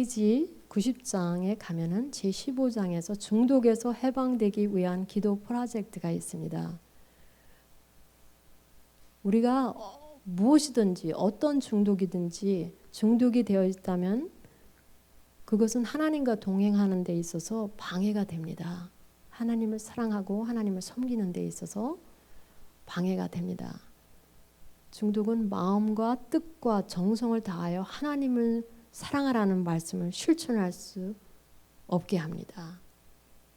마태복음 90장에 가면은 제15장에서 중독에서 해방되기 위한 기도 프로젝트가 있습니다. 우리가 무엇이든지 어떤 중독이든지 중독이 되어 있다면 그것은 하나님과 동행하는 데 있어서 방해가 됩니다. 하나님을 사랑하고 하나님을 섬기는 데 있어서 방해가 됩니다. 중독은 마음과 뜻과 정성을 다하여 하나님을 사랑하라는 말씀을 실천할 수 없게 합니다.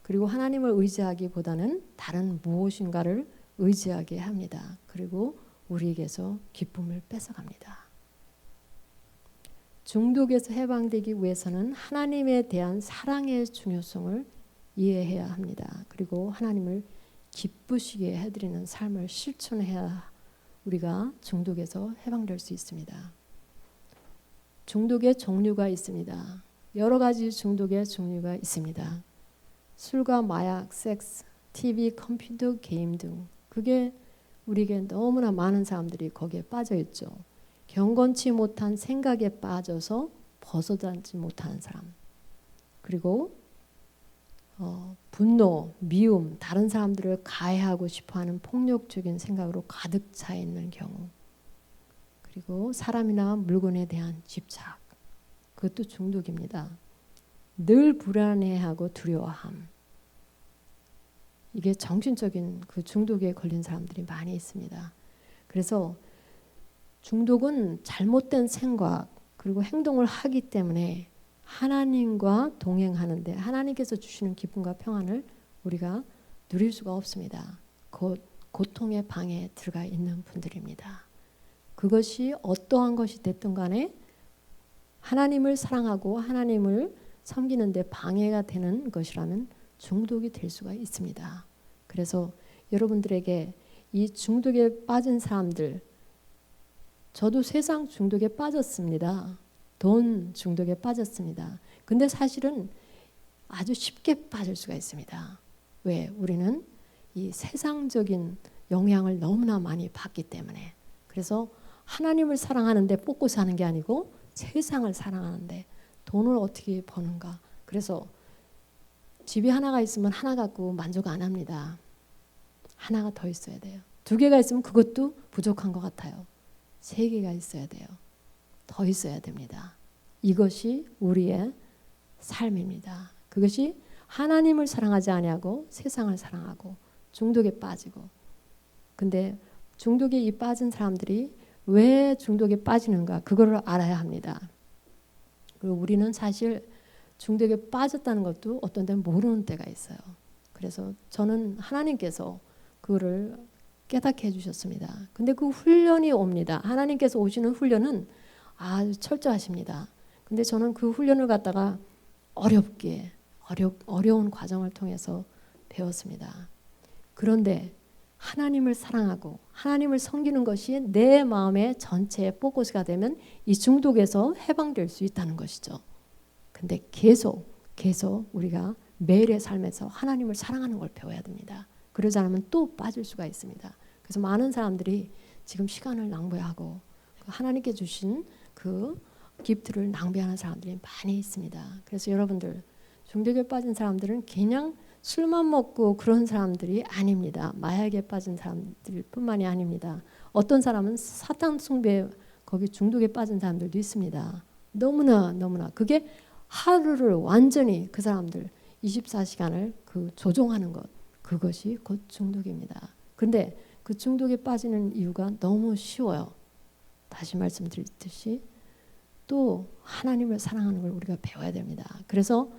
그리고 하나님을 의지하기보다는 다른 무엇인가를 의지하게 합니다. 그리고 우리에게서 기쁨을 뺏어갑니다. 중독에서 해방되기 위해서는 하나님에 대한 사랑의 중요성을 이해해야 합니다. 그리고 하나님을 기쁘시게 해드리는 삶을 실천해야 우리가 중독에서 해방될 수 있습니다. 중독의 종류가 있습니다. 여러 가지 중독의 종류가 있습니다. 술과 마약, 섹스, TV, 컴퓨터, 게임 등 그게 우리에게 너무나 많은 사람들이 거기에 빠져 있죠. 경건치 못한 생각에 빠져서 벗어나지 못하는 사람. 그리고 분노, 미움, 다른 사람들을 가해하고 싶어하는 폭력적인 생각으로 가득 차 있는 경우. 그리고 사람이나 물건에 대한 집착. 그것도 중독입니다. 늘 불안해하고 두려워함. 이게 정신적인 그 중독에 걸린 사람들이 많이 있습니다. 그래서 중독은 잘못된 생각 그리고 행동을 하기 때문에 하나님과 동행하는데 하나님께서 주시는 기쁨과 평안을 우리가 누릴 수가 없습니다. 곧 고통의 방에 들어가 있는 분들입니다. 그것이 어떠한 것이 됐든 간에 하나님을 사랑하고 하나님을 섬기는 데 방해가 되는 것이라면 중독이 될 수가 있습니다. 그래서 여러분들에게 이 중독에 빠진 사람들, 저도 세상 중독에 빠졌습니다. 돈 중독에 빠졌습니다. 근데 사실은 아주 쉽게 빠질 수가 있습니다. 왜? 우리는 이 세상적인 영향을 너무나 많이 받기 때문에. 그래서 하나님을 사랑하는데 포커스 하는 게 아니고 세상을 사랑하는데 돈을 어떻게 버는가. 그래서 집이 하나가 있으면 하나 갖고 만족 안 합니다. 하나가 더 있어야 돼요. 2개가 있으면 그것도 부족한 것 같아요. 3개가 있어야 돼요. 더 있어야 됩니다. 이것이 우리의 삶입니다. 그것이 하나님을 사랑하지 아니하고 세상을 사랑하고 중독에 빠지고. 근데 중독에 빠진 사람들이 왜 중독에 빠지는가 그거를 알아야 합니다. 그리고 우리는 사실 중독에 빠졌다는 것도 어떤 때는 모르는 때가 있어요. 그래서 저는 하나님께서 그거를 깨닫게 해주셨습니다. 근데 그 훈련이 옵니다. 하나님께서 오시는 훈련은 아주 철저하십니다. 근데 저는 그 훈련을 갖다가 어려운 과정을 통해서 배웠습니다. 그런데 하나님을 사랑하고 하나님을 섬기는 것이 내 마음의 전체의 포커스가 되면 이 중독에서 해방될 수 있다는 것이죠. 근데 계속 우리가 매일의 삶에서 하나님을 사랑하는 걸 배워야 됩니다. 그러지 않으면 또 빠질 수가 있습니다. 그래서 많은 사람들이 지금 시간을 낭비하고 하나님께 주신 그 기프트를 낭비하는 사람들이 많이 있습니다. 그래서 여러분들 중독에 빠진 사람들은 그냥 술만 먹고 그런 사람들이 아닙니다. 마약에 빠진 사람들 뿐만이 아닙니다. 어떤 사람은 사탄 숭배 거기 중독에 빠진 사람들도 있습니다. 너무나 그게 하루를 완전히 그 사람들 24시간을 그 조종하는 것 그것이 곧 중독입니다. 근데 그 중독에 빠지는 이유가 너무 쉬워요. 다시 말씀드렸듯이 또 하나님을 사랑하는 걸 우리가 배워야 됩니다. 그래서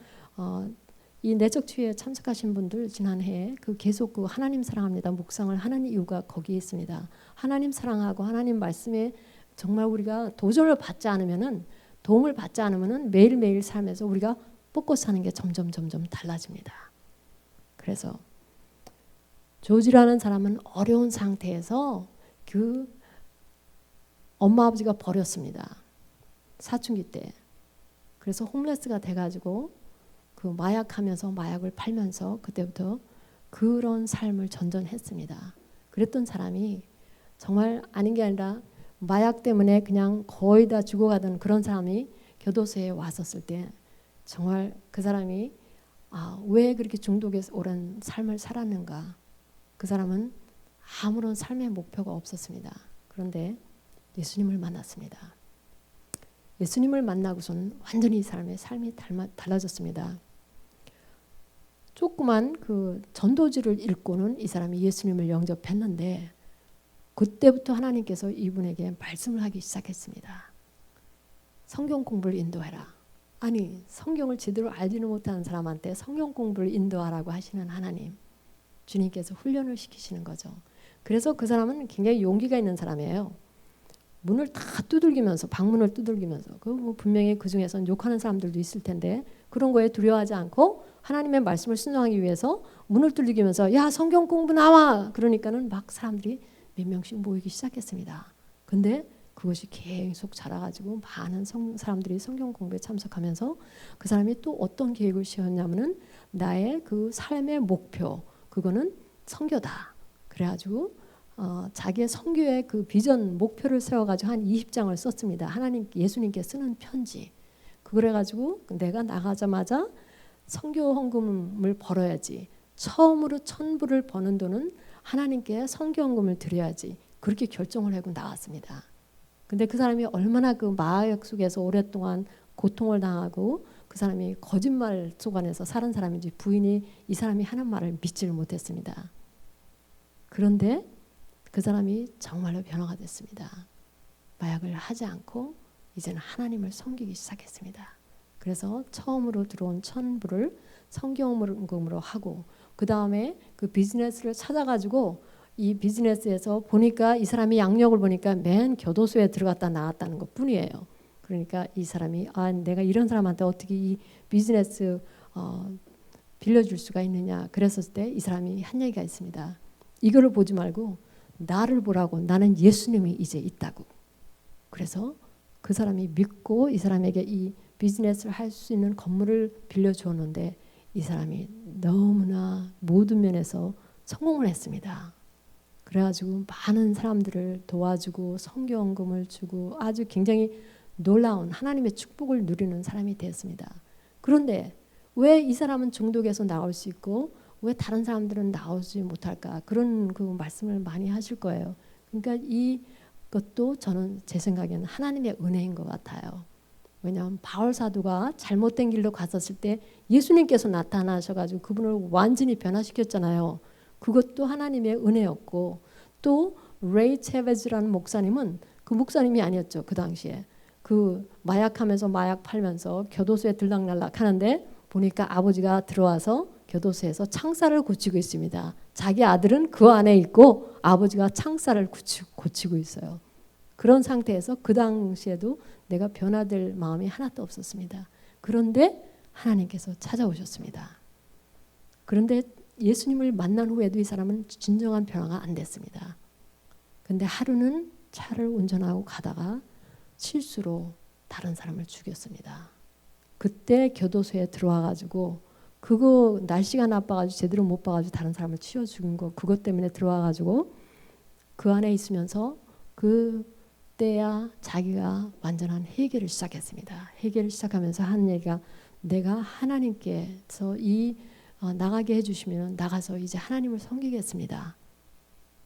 이 내적 치유에 참석하신 분들 지난해에 그 계속 그 하나님 사랑합니다 묵상을 하는 이유가 거기에 있습니다. 하나님 사랑하고 하나님 말씀에 정말 우리가 도전을 받지 않으면은 도움을 받지 않으면은 매일매일 삶에서 우리가 포커스하는 게 점점 달라집니다. 그래서 조지라는 사람은 어려운 상태에서 그 엄마 아버지가 버렸습니다. 사춘기 때. 그래서 홈레스가 돼가지고 그 마약하면서 마약을 팔면서 그때부터 그런 삶을 전전했습니다. 그랬던 사람이 정말 아닌 게 아니라 마약 때문에 그냥 거의 다 죽어가던 그런 사람이 교도소에 왔었을 때 정말 그 사람이 왜 그렇게 중독에 오랜 삶을 살았는가. 그 사람은 아무런 삶의 목표가 없었습니다. 그런데 예수님을 만났습니다. 예수님을 만나고선 완전히 이 사람의 삶이 달라졌습니다. 조그만 그 전도지를 읽고는 이 사람이 예수님을 영접했는데 그때부터 하나님께서 이분에게 말씀을 하기 시작했습니다. 성경 공부를 인도해라. 아니, 성경을 제대로 알지는 못하는 사람한테 성경 공부를 인도하라고 하시는 하나님, 주님께서 훈련을 시키시는 거죠. 그래서 그 사람은 굉장히 용기가 있는 사람이에요. 문을 다 두들기면서, 방문을 두들기면서, 뭐 분명히 그 중에서는 욕하는 사람들도 있을 텐데 그런 거에 두려워하지 않고 하나님의 말씀을 순종하기 위해서 문을 두들기면서 야, 성경 공부 나와! 그러니까는 막 사람들이 몇 명씩 모이기 시작했습니다. 근데 그것이 계속 자라가지고 많은 사람들이 성경 공부에 참석하면서 그 사람이 또 어떤 계획을 세웠냐면은 나의 그 삶의 목표, 그거는 선교다. 그래가지고 자기의 선교의 그 비전 목표를 세워가지고 한 20장을 썼습니다. 예수님께 쓰는 편지. 그래가지고 내가 나가자마자 선교 헌금을 벌어야지. 처음으로 1,000불을 버는 돈은 하나님께 선교 헌금을 드려야지. 그렇게 결정을 하고 나왔습니다. 근데 그 사람이 얼마나 그 마약 속에서 오랫동안 고통을 당하고 그 사람이 거짓말 속 안에서 살은 사람인지 부인이 이 사람이 하는 말을 믿지를 못했습니다. 그런데 그 사람이 정말로 변화가 됐습니다. 마약을 하지 않고 이제는 하나님을 섬기기 시작했습니다. 그래서 처음으로 들어온 1,000불을 성경헌금으로 하고 그 다음에 그 비즈니스를 찾아가지고 이 비즈니스에서 보니까 이 사람이 양력을 보니까 맨 교도소에 들어갔다 나왔다는 것 뿐이에요. 그러니까 이 사람이 내가 이런 사람한테 어떻게 이 비즈니스 빌려줄 수가 있느냐. 그랬을 때 이 사람이 한 얘기가 있습니다. 이거를 보지 말고 나를 보라고. 나는 예수님이 이제 있다고. 그래서 그 사람이 믿고 이 사람에게 이 비즈니스를 할 수 있는 건물을 빌려주었는데 이 사람이 너무나 모든 면에서 성공을 했습니다. 그래가지고 많은 사람들을 도와주고 성경헌금을 주고 아주 굉장히 놀라운 하나님의 축복을 누리는 사람이 되었습니다. 그런데 왜 이 사람은 중독에서 나올 수 있고 왜 다른 사람들은 나오지 못할까? 그런 그 말씀을 많이 하실 거예요. 그러니까 이것도 저는 제 생각에는 하나님의 은혜인 것 같아요. 왜냐하면 바울 사도가 잘못된 길로 갔었을 때 예수님께서 나타나셔가지고 그분을 완전히 변화시켰잖아요. 그것도 하나님의 은혜였고 또 레이 체베즈라는 목사님은 그 목사님이 아니었죠. 그 당시에. 그 마약하면서 마약 팔면서 교도소에 들락날락 하는데 보니까 아버지가 들어와서 교도소에서 창살을 고치고 있습니다. 자기 아들은 그 안에 있고 아버지가 창살을 고치고 있어요. 그런 상태에서 그 당시에도 내가 변화될 마음이 하나도 없었습니다. 그런데 하나님께서 찾아오셨습니다. 그런데 예수님을 만난 후에도 이 사람은 진정한 변화가 안 됐습니다. 근데 하루는 차를 운전하고 가다가 실수로 다른 사람을 죽였습니다. 그때 교도소에 들어와가지고 그거 날씨가 나빠가지고 제대로 못 봐가지고 다른 사람을 치워 죽인 거 그것 때문에 들어와가지고 그 안에 있으면서 그때야 자기가 완전한 회개를 시작했습니다. 회개를 시작하면서 하는 얘기가 내가 하나님께서 나가게 해주시면 나가서 이제 하나님을 섬기겠습니다.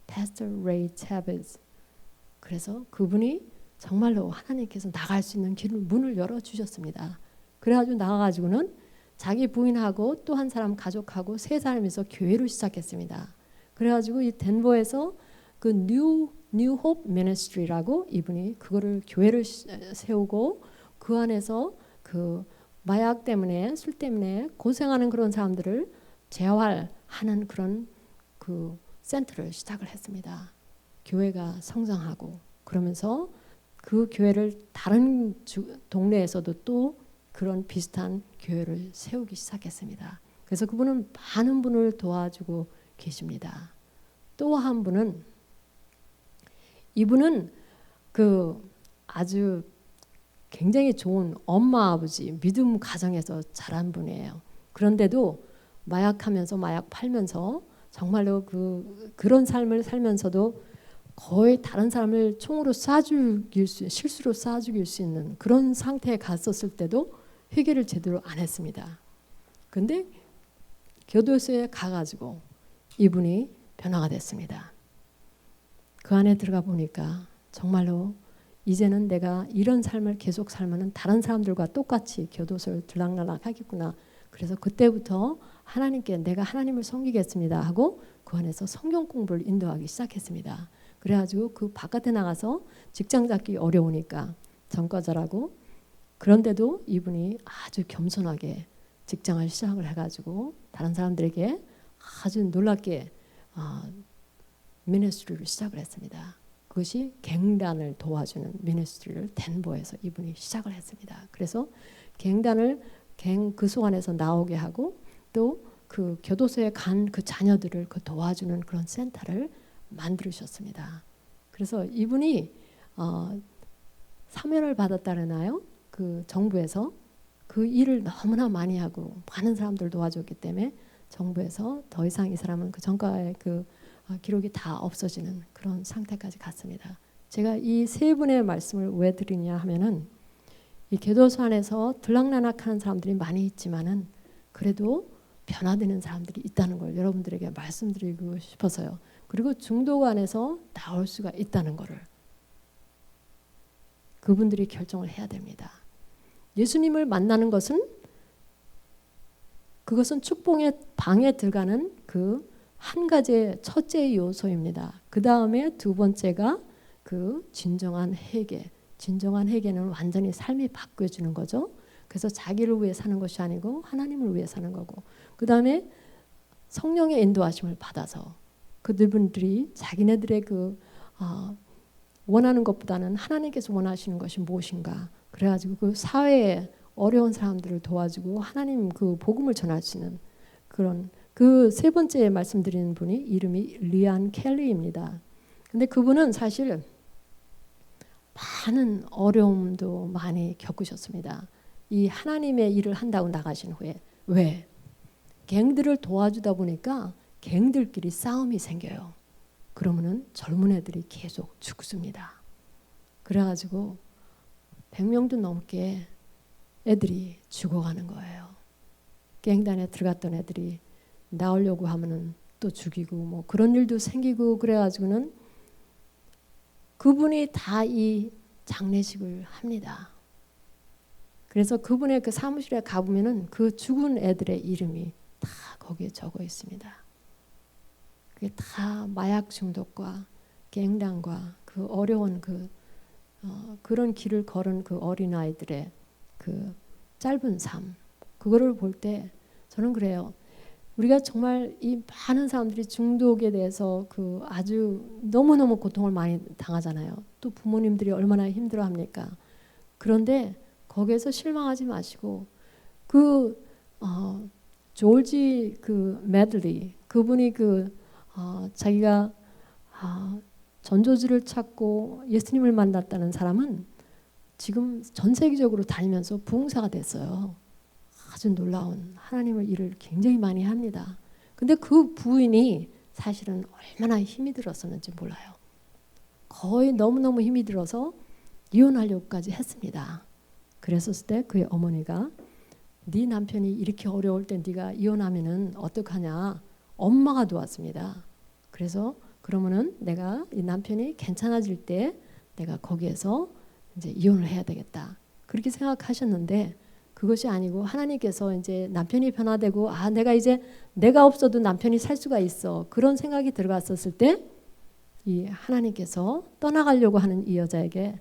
Pastor Ray Chavez. 그래서 그분이 정말로 하나님께서 나갈 수 있는 길을 문을 열어주셨습니다. 그래가지고 나가가지고는 자기 부인하고 또 한 사람 가족하고 3사람이서 교회를 시작했습니다. 그래가지고 이 덴버에서 그 New Hope Ministry라고 이분이 그거를 교회를 세우고 그 안에서 그 마약 때문에 술 때문에 고생하는 그런 사람들을 재활하는 그런 그 센터를 시작을 했습니다. 교회가 성장하고 그러면서 그 교회를 다른 동네에서도 또 그런 비슷한 교회를 세우기 시작했습니다. 그래서 그분은 많은 분을 도와주고 계십니다. 또 한 분은 이분은 그 아주 굉장히 좋은 엄마 아버지 믿음 가정에서 자란 분이에요. 그런데도 마약하면서 마약 팔면서 정말로 그런 삶을 살면서도 거의 다른 사람을 총으로 실수로 쏴 죽일 수 있는 그런 상태에 갔었을 때도 회개를 제대로 안 했습니다. 근데 교도소에 가가지고 이분이 변화가 됐습니다. 그 안에 들어가 보니까 정말로 이제는 내가 이런 삶을 계속 살면은 다른 사람들과 똑같이 교도소를 들락날락 하겠구나. 그래서 그때부터 하나님께 내가 하나님을 섬기겠습니다 하고 그 안에서 성경 공부를 인도하기 시작했습니다. 그래가지고 그 바깥에 나가서 직장 잡기 어려우니까 전과자라고, 그런데도 이분이 아주 겸손하게 직장을 시작을 해가지고 다른 사람들에게 아주 놀랍게 미니스트리를 시작을 했습니다. 그것이 갱단을 도와주는 미니스트리를 덴버에서 이분이 시작을 했습니다. 그래서 갱단을 그 속안에서 나오게 하고 또 그 교도소에 간 그 자녀들을 그 도와주는 그런 센터를 만들으셨습니다. 그래서 이분이 사면을 받았다나요? 그 정부에서 그 일을 너무나 많이 하고 많은 사람들 도와줬기 때문에 정부에서 더 이상 이 사람은 그 전과의 그 기록이 다 없어지는 그런 상태까지 갔습니다. 제가 이 세 분의 말씀을 왜 드리냐 하면은 이 교도소 안에서 들락날락하는 사람들이 많이 있지만은 그래도 변화되는 사람들이 있다는 걸 여러분들에게 말씀드리고 싶어서요. 그리고 중독 안에서 나올 수가 있다는 것을 그분들이 결정을 해야 됩니다. 예수님을 만나는 것은 그것은 축복의 방에 들어가는 그 한 가지의 첫째 요소입니다. 그 다음에 두 번째가 그 진정한 회개. 진정한 회개는 완전히 삶이 바뀌어지는 거죠. 그래서 자기를 위해 사는 것이 아니고 하나님을 위해 사는 거고, 그 다음에 성령의 인도하심을 받아서 그들분들이 자기네들의 그 원하는 것보다는 하나님께서 원하시는 것이 무엇인가, 그래가지고 그 사회에 어려운 사람들을 도와주고 하나님 그 복음을 전할 수 있는 그런, 그 세 번째 말씀드리는 분이 이름이 리안 켈리입니다. 근데 그분은 사실 많은 어려움도 많이 겪으셨습니다. 이 하나님의 일을 한다고 나가신 후에. 왜? 갱들을 도와주다 보니까 갱들끼리 싸움이 생겨요. 그러면은 젊은 애들이 계속 죽습니다. 그래가지고 100명도 넘게 애들이 죽어가는 거예요. 갱단에 들어갔던 애들이 나오려고 하면은 또 죽이고 뭐 그런 일도 생기고, 그래가지고는 그분이 다 이 장례식을 합니다. 그래서 그분의 그 사무실에 가보면은 그 죽은 애들의 이름이 다 거기에 적어 있습니다. 그게 다 마약 중독과 갱단과 그 어려운 그런 길을 걸은 그 어린아이들의 그 짧은 삶, 그거를 볼 때 저는 그래요. 우리가 정말 이 많은 사람들이 중독에 대해서 그 아주 너무너무 고통을 많이 당하잖아요. 또 부모님들이 얼마나 힘들어합니까? 그런데 거기에서 실망하지 마시고 조지 그 매들리, 그분이 자기가 전조주를 찾고 예수님을 만났다는 사람은 지금 전 세계적으로 다니면서 부흥사가 됐어요. 아주 놀라운 하나님의 일을 굉장히 많이 합니다. 근데 그 부인이 사실은 얼마나 힘이 들었었는지 몰라요. 거의 너무너무 힘이 들어서 이혼하려고까지 했습니다. 그랬었을 때 그의 어머니가 네 남편이 이렇게 어려울 때 네가 이혼하면은 어떡하냐, 엄마가 도왔습니다. 그래서 그러면은 내가 이 남편이 괜찮아질 때 내가 거기에서 이제 이혼을 해야 되겠다, 그렇게 생각하셨는데 그것이 아니고 하나님께서 이제 남편이 변화되고 내가 이제 내가 없어도 남편이 살 수가 있어, 그런 생각이 들어갔었을 때 이 하나님께서 떠나가려고 하는 이 여자에게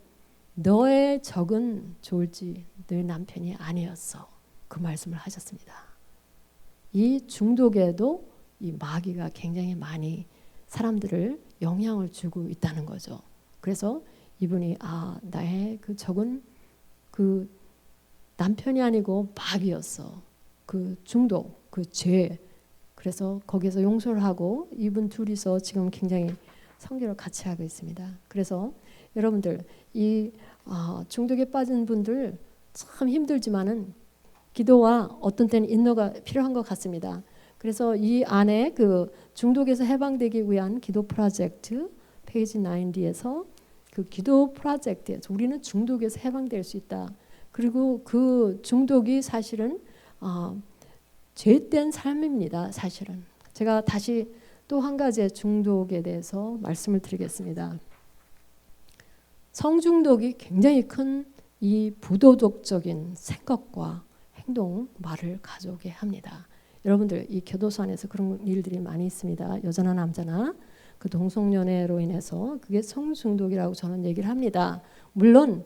너의 적은 좋을지 너의 남편이 아니었어, 그 말씀을 하셨습니다. 이 중독에도 이 마귀가 굉장히 많이 사람들을 영향을 주고 있다는 거죠. 그래서 이분이 나의 그 적은 그 남편이 아니고 마귀였어, 그 중독, 그 죄. 그래서 거기서 용서를 하고 이분 둘이서 지금 굉장히 선교를 같이 하고 있습니다. 그래서 여러분들 이 중독에 빠진 분들 참 힘들지만은 기도와 어떤 때는 인도가 필요한 것 같습니다. 그래서 이 안에 그 중독에서 해방되기 위한 기도 프로젝트 페이지 90에서 그 기도 프로젝트에서 우리는 중독에서 해방될 수 있다. 그리고 그 중독이 사실은 죄된 삶입니다. 사실은. 제가 다시 또 한 가지의 중독에 대해서 말씀을 드리겠습니다. 성중독이 굉장히 큰 이 부도덕적인 생각과 행동, 말을 가져오게 합니다. 여러분들 이 교도소 안에서 그런 일들이 많이 있습니다. 여자나 남자나 그 동성연애로 인해서 그게 성중독이라고 저는 얘기를 합니다. 물론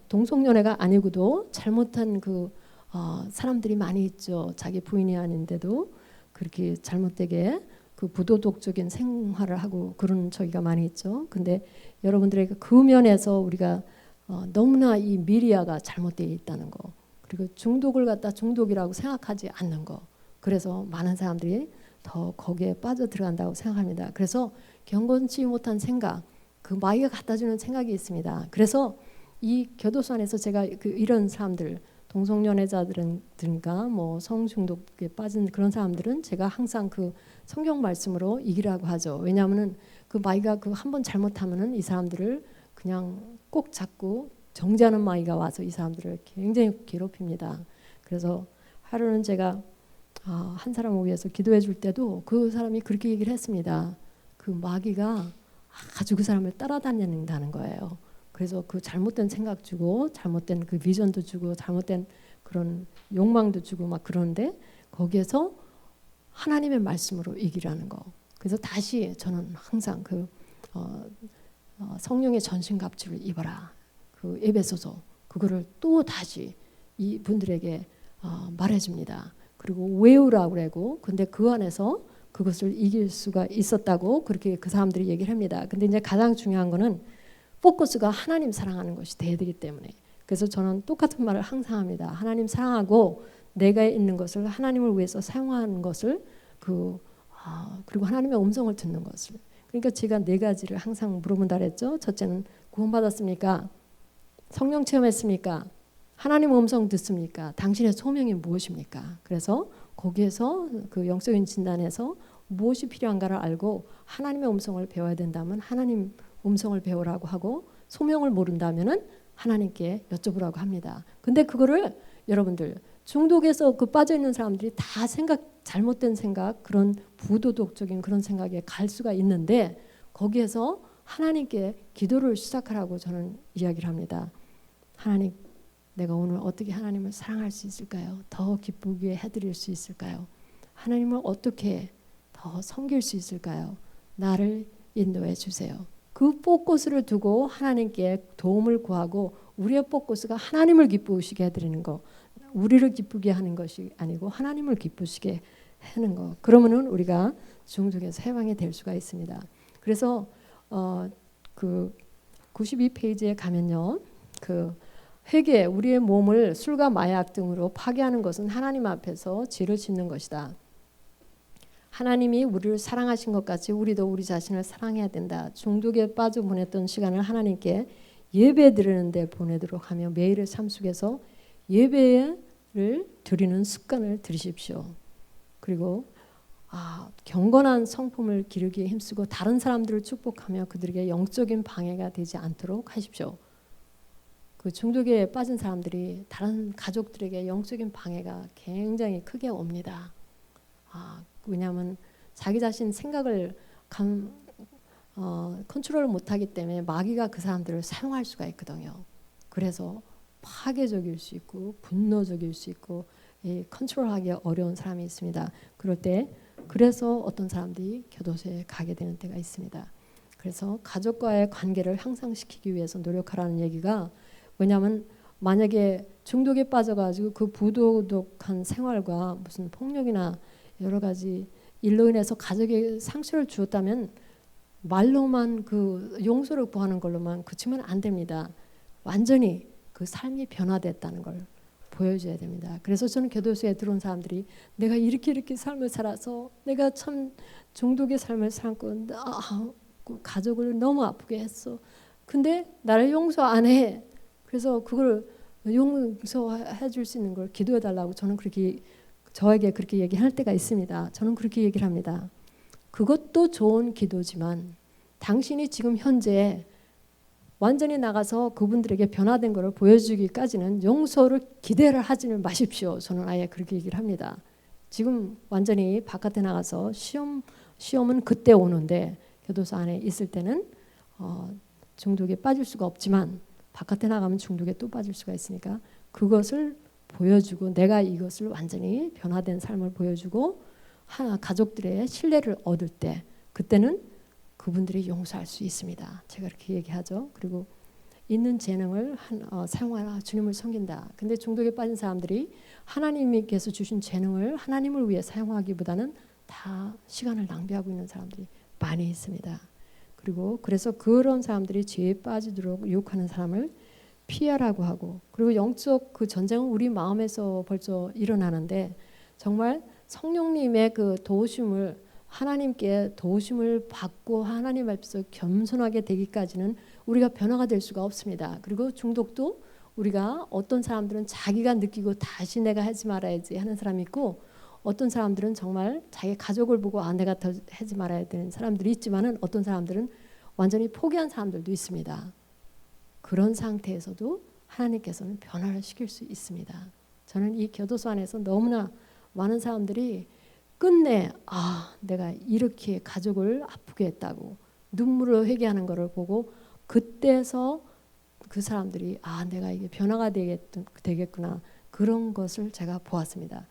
동성연애가 아니고도 잘못한 그 사람들이 많이 있죠. 자기 부인이 아닌데도 그렇게 잘못되게 그 부도덕적인 생활을 하고 그런 저기가 많이 있죠. 근데 여러분들의 그 면에서 우리가 너무나 이 미리아가 잘못되어 있다는 거, 그리고 중독을 갖다 중독이라고 생각하지 않는 거, 그래서 많은 사람들이 더 거기에 빠져 들어간다고 생각합니다. 그래서 경건치 못한 생각, 그 마귀가 갖다주는 생각이 있습니다. 그래서 이 교도소 안에서 제가 이런 사람들, 동성연애자들인가 뭐 성중독에 빠진 그런 사람들은 제가 항상 그 성경 말씀으로 이기라고 하죠. 왜냐하면은 그 마귀가 그 한 번 잘못하면은 이 사람들을 그냥 꼭 잡고 정죄하는 마귀가 와서 이 사람들을 굉장히 괴롭힙니다. 그래서 하루는 제가 한 사람을 위해서 기도해 줄 때도 그 사람이 그렇게 얘기를 했습니다. 그 마귀가 아주 그 사람을 따라다닌다는 거예요. 그래서 그 잘못된 생각 주고 잘못된 그 비전도 주고 잘못된 그런 욕망도 주고 막 그러는데 거기에서 하나님의 말씀으로 이기라는 거. 그래서 다시 저는 항상 그 성령의 전신갑주를 입어라. 그 에베소서 그거를 또 다시 이 분들에게 말해줍니다. 그리고 외우라고 그러고 근데 그 안에서 그것을 이길 수가 있었다고 그렇게 그 사람들이 얘기를 합니다. 근데 이제 가장 중요한 거는 포커스가 하나님 사랑하는 것이 돼야 되기 때문에 그래서 저는 똑같은 말을 항상 합니다. 하나님 사랑하고 내가 있는 것을 하나님을 위해서 사용하는 것을 그리고 하나님의 음성을 듣는 것을 그러니까 제가 네 가지를 항상 물어본다 그랬죠. 첫째는 구원받았습니까? 성령 체험했습니까? 하나님 음성 듣습니까? 당신의 소명이 무엇입니까? 그래서 거기에서 그 영적인 진단에서 무엇이 필요한가를 알고 하나님의 음성을 배워야 된다면 하나님 음성을 배우라고 하고 소명을 모른다면은 하나님께 여쭤보라고 합니다. 근데 그거를 여러분들 중독에서 그 빠져 있는 사람들이 다 잘못된 생각 그런 부도덕적인 그런 생각에 갈 수가 있는데 거기에서 하나님께 기도를 시작하라고 저는 이야기를 합니다. 하나님 내가 오늘 어떻게 하나님을 사랑할 수 있을까요? 더 기쁘게 해드릴 수 있을까요? 하나님을 어떻게 더 섬길 수 있을까요? 나를 인도해 주세요. 그 포커스를 두고 하나님께 도움을 구하고 우리의 포커스가 하나님을 기쁘시게 해드리는 거 우리를 기쁘게 하는 것이 아니고 하나님을 기쁘시게 하는 거 그러면은 우리가 중독에서 해방이 될 수가 있습니다. 그래서 그 92페이지에 가면요 그 회개 우리의 몸을 술과 마약 등으로 파괴하는 것은 하나님 앞에서 죄를 짓는 것이다. 하나님이 우리를 사랑하신 것 같이 우리도 우리 자신을 사랑해야 된다. 중독에 빠져 보냈던 시간을 하나님께 예배 드리는 데 보내도록 하며 매일의 삶 속에서 예배를 드리는 습관을 들이십시오. 그리고 경건한 성품을 기르기에 힘쓰고 다른 사람들을 축복하며 그들에게 영적인 방해가 되지 않도록 하십시오. 그 중독에 빠진 사람들이 다른 가족들에게 영적인 방해가 굉장히 크게 옵니다. 왜냐하면 자기 자신 생각을 컨트롤을 못하기 때문에 마귀가 그 사람들을 사용할 수가 있거든요. 그래서 파괴적일 수 있고 분노적일 수 있고 컨트롤하기 어려운 사람이 있습니다. 그럴 때 그래서 어떤 사람들이 교도소에 가게 되는 때가 있습니다. 그래서 가족과의 관계를 향상시키기 위해서 노력하라는 얘기가 왜냐하면 만약에 중독에 빠져가지고 그 부도덕한 생활과 무슨 폭력이나 여러 가지 일로 인해서 가족에 상처를 주었다면 말로만 그 용서를 구하는 걸로만 그치면 안 됩니다. 완전히 그 삶이 변화됐다는 걸 보여줘야 됩니다. 그래서 저는 교도소에 들어온 사람들이 내가 이렇게 삶을 살아서 내가 참 중독의 삶을 살고 가족을 너무 아프게 했어. 근데 나를 용서 안 해. 그래서 그걸 용서해 줄 수 있는 걸 기도해 달라고 저는 그렇게 저에게 그렇게 얘기할 때가 있습니다. 저는 그렇게 얘기를 합니다. 그것도 좋은 기도지만 당신이 지금 현재 완전히 나가서 그분들에게 변화된 것을 보여주기까지는 용서를 기대를 하지는 마십시오. 저는 아예 그렇게 얘기를 합니다. 지금 완전히 바깥에 나가서 시험은 그때 오는데 교도소 안에 있을 때는 중독에 빠질 수가 없지만 바깥에 나가면 중독에 또 빠질 수가 있으니까 그것을 보여주고 내가 이것을 완전히 변화된 삶을 보여주고 가족들의 신뢰를 얻을 때 그때는 그분들이 용서할 수 있습니다. 제가 그렇게 얘기하죠. 그리고 있는 재능을 사용하라. 주님을 섬긴다. 근데 중독에 빠진 사람들이 하나님께서 주신 재능을 하나님을 위해 사용하기보다는 다 시간을 낭비하고 있는 사람들이 많이 있습니다. 그리고 그래서 그런 사람들이 죄에 빠지도록 유혹하는 사람을 피하라고 하고 그리고 영적 그 전쟁은 우리 마음에서 벌써 일어나는데 정말 성령님의 그 도우심을 하나님께 도우심을 받고 하나님 앞에서 겸손하게 되기까지는 우리가 변화가 될 수가 없습니다. 그리고 중독도 우리가 어떤 사람들은 자기가 느끼고 다시 내가 하지 말아야지 하는 사람이 있고 어떤 사람들은 정말 자기 가족을 보고 내가 더 하지 말아야 되는 사람들이 있지만은 어떤 사람들은 완전히 포기한 사람들도 있습니다. 그런 상태에서도 하나님께서는 변화를 시킬 수 있습니다. 저는 이 교도소 안에서 너무나 많은 사람들이 끝내 내가 이렇게 가족을 아프게 했다고 눈물로 회개하는 것을 보고 그때서 그 사람들이 내가 이게 변화가 되겠구나 그런 것을 제가 보았습니다.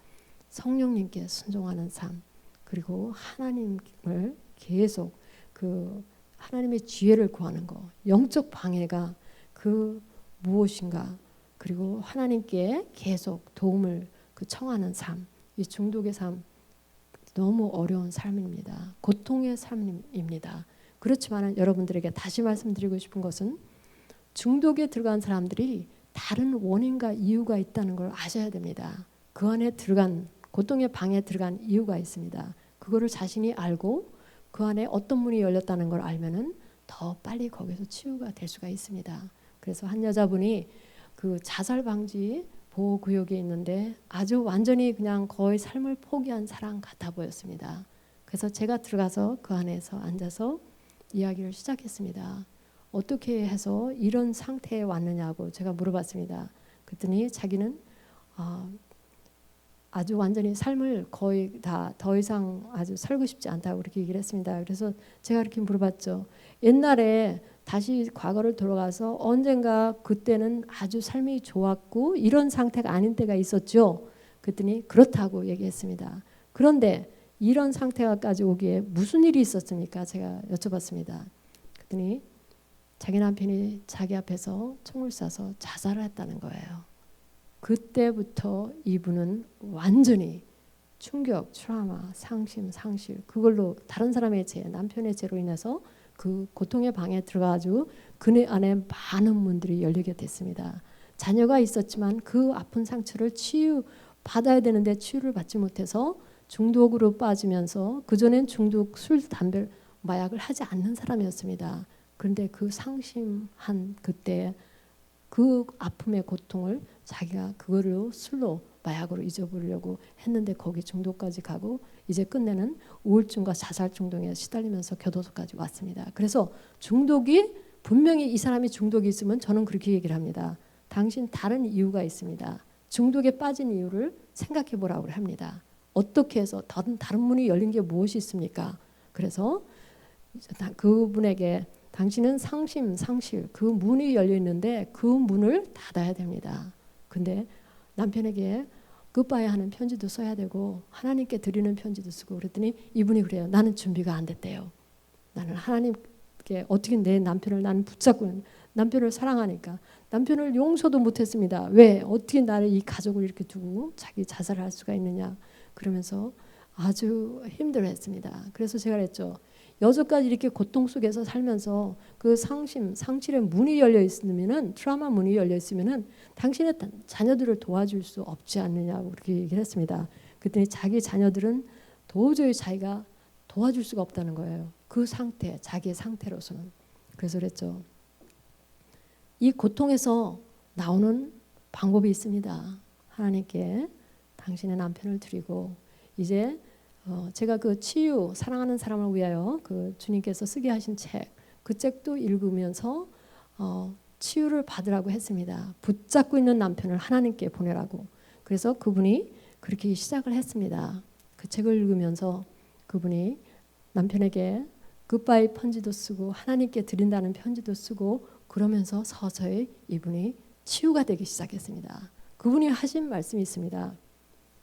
성령님께 순종하는 삶 그리고 하나님을 계속 그 하나님의 지혜를 구하는 거 영적 방해가 그 무엇인가 그리고 하나님께 계속 도움을 청하는 삶 이 중독의 삶 너무 어려운 삶입니다. 고통의 삶입니다. 그렇지만 여러분들에게 다시 말씀드리고 싶은 것은 중독에 들어간 사람들이 다른 원인과 이유가 있다는 걸 아셔야 됩니다. 그 안에 들어간 고통의 방에 들어간 이유가 있습니다. 그거를 자신이 알고 그 안에 어떤 문이 열렸다는 걸 알면은 더 빨리 거기서 치유가 될 수가 있습니다. 그래서 한 여자분이 그 자살 방지 보호구역에 있는데 아주 완전히 그냥 거의 삶을 포기한 사람 같아 보였습니다. 그래서 제가 들어가서 그 안에서 앉아서 이야기를 시작했습니다. 어떻게 해서 이런 상태에 왔느냐고 제가 물어봤습니다. 그랬더니 자기는 아주 완전히 삶을 거의 다 더 이상 아주 살고 싶지 않다고 그렇게 얘기를 했습니다. 그래서 제가 이렇게 물어봤죠. 옛날에 다시 과거를 돌아가서 언젠가 그때는 아주 삶이 좋았고 이런 상태가 아닌 때가 있었죠. 그랬더니 그렇다고 얘기했습니다. 그런데 이런 상태까지 오기에 무슨 일이 있었습니까? 제가 여쭤봤습니다. 그랬더니 자기 남편이 자기 앞에서 총을 쏴서 자살을 했다는 거예요. 그때부터 이분은 완전히 충격, 트라우마, 상심, 상실 그걸로 다른 사람의 죄, 남편의 죄로 인해서 그 고통의 방에 들어가가지고 그네 안에 많은 문들이 열리게 됐습니다. 자녀가 있었지만 그 아픈 상처를 받아야 되는데 치유를 받지 못해서 중독으로 빠지면서 그전엔 중독, 술, 담배, 마약을 하지 않는 사람이었습니다. 그런데 그 상심한 그때 그 아픔의 고통을 자기가 그거를 술로 마약으로 잊어버리려고 했는데 거기 중독까지 가고 이제 끝내는 우울증과 자살 중독에 시달리면서 교도소까지 왔습니다. 그래서 중독이 분명히 이 사람이 중독이 있으면 저는 그렇게 얘기를 합니다. 당신 다른 이유가 있습니다. 중독에 빠진 이유를 생각해 보라고 합니다. 어떻게 해서 다른 문이 열린 게 무엇이 있습니까? 그래서 그분에게 당신은 상심, 상실 그 문이 열려 있는데 그 문을 닫아야 됩니다. 근데 남편에게 굿바이 하는 편지도 써야 되고 하나님께 드리는 편지도 쓰고 그랬더니 이분이 그래요. 나는 준비가 안 됐대요. 나는 하나님께 어떻게 내 남편을 나는 붙잡고 남편을 사랑하니까 남편을 용서도 못했습니다. 왜? 어떻게 나를 이 가족을 이렇게 두고 자기 자살을 할 수가 있느냐. 그러면서 아주 힘들어했습니다. 그래서 제가 그랬죠. 여태까지 이렇게 고통 속에서 살면서 그 상심, 상실의 문이 열려 있으면은 트라우마 문이 열려 있으면은 당신의 자녀들을 도와줄 수 없지 않느냐고 그렇게 얘기를 했습니다. 그랬더니 자기 자녀들은 도저히 자기가 도와줄 수가 없다는 거예요. 그 상태, 자기의 상태로서는. 그래서 그랬죠. 이 고통에서 나오는 방법이 있습니다. 하나님께 당신의 남편을 드리고 이제 제가 그 치유 사랑하는 사람을 위하여 그 주님께서 쓰게 하신 책 그 책도 읽으면서 치유를 받으라고 했습니다. 붙잡고 있는 남편을 하나님께 보내라고. 그래서 그분이 그렇게 시작을 했습니다. 그 책을 읽으면서 그분이 남편에게 굿바이 편지도 쓰고 하나님께 드린다는 편지도 쓰고 그러면서 서서히 이분이 치유가 되기 시작했습니다. 그분이 하신 말씀이 있습니다.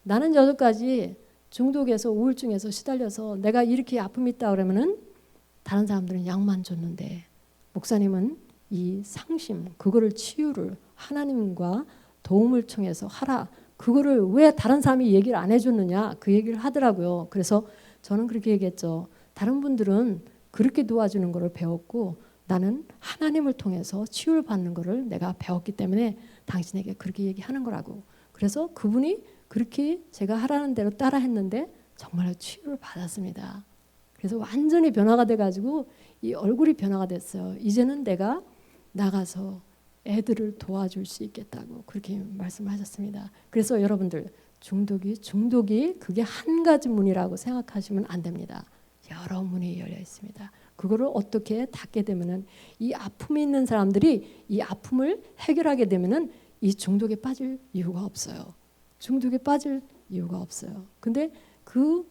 나는 여태까지 중독에서 우울증에서 시달려서 내가 이렇게 아픔이 있다 그러면은 다른 사람들은 약만 줬는데 목사님은 이 상심 그거를 치유를 하나님과 도움을 청해서 하라. 그거를 왜 다른 사람이 얘기를 안 해줬느냐 그 얘기를 하더라고요. 그래서 저는 그렇게 얘기했죠. 다른 분들은 그렇게 도와주는 거를 배웠고 나는 하나님을 통해서 치유를 받는 거를 내가 배웠기 때문에 당신에게 그렇게 얘기하는 거라고. 그래서 그분이 그렇게 제가 하라는 대로 따라 했는데 정말 치유를 받았습니다. 그래서 완전히 변화가 돼가지고 이 얼굴이 변화가 됐어요. 이제는 내가 나가서 애들을 도와줄 수 있겠다고 그렇게 말씀하셨습니다. 그래서 여러분들 중독이 그게 한 가지 문이라고 생각하시면 안 됩니다. 여러 문이 열려 있습니다. 그거를 어떻게 닫게 되면은 이 아픔이 있는 사람들이 이 아픔을 해결하게 되면은 이 중독에 빠질 이유가 없어요. 중독에 빠질 이유가 없어요. 근데 그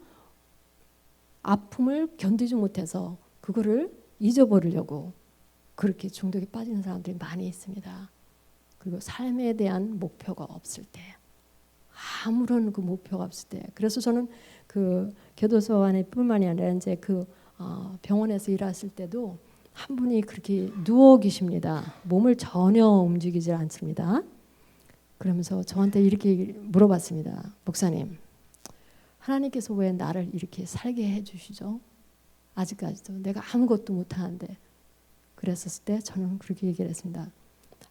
아픔을 견디지 못해서 그거를 잊어버리려고 그렇게 중독에 빠지는 사람들이 많이 있습니다. 그리고 삶에 대한 목표가 없을 때 아무런 그 목표가 없을 때 그래서 저는 그 교도소 안에뿐만이 아니라 이제 그 병원에서 일했을 때도 한 분이 그렇게 누워 계십니다. 몸을 전혀 움직이지 않습니다. 그러면서 저한테 이렇게 물어봤습니다. 목사님, 하나님께서 왜 나를 이렇게 살게 해주시죠? 아직까지도 내가 아무것도 못하는데. 그랬었을 때 저는 그렇게 얘기를 했습니다.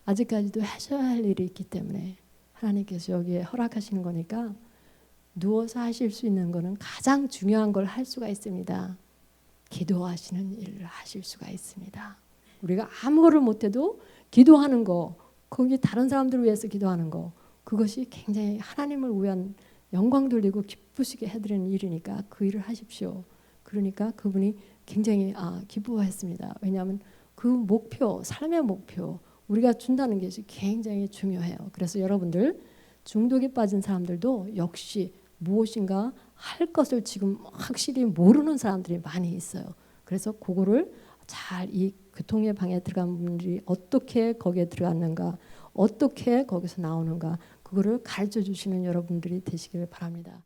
아직까지도 하셔야 할 일이 있기 때문에 하나님께서 여기에 허락하시는 거니까 누워서 하실 수 있는 거는 가장 중요한 걸 할 수가 있습니다. 기도하시는 일을 하실 수가 있습니다. 우리가 아무거를 못해도 기도하는 거, 거기 다른 사람들을 위해서 기도하는 거, 그것이 굉장히 하나님을 위한 영광 돌리고 기쁘시게 해드리는 일이니까 그 일을 하십시오. 그러니까 그분이 굉장히 기뻐했습니다. 왜냐하면 그 목표, 삶의 목표, 우리가 준다는 것이 굉장히 중요해요. 그래서 여러분들 중독에 빠진 사람들도 역시 무엇인가 할 것을 지금 확실히 모르는 사람들이 많이 있어요. 그래서 그거를 잘 이 교통의 방에 들어간 분들이 어떻게 거기에 들어갔는가, 어떻게 거기서 나오는가, 그거를 가르쳐 주시는 여러분들이 되시길 바랍니다.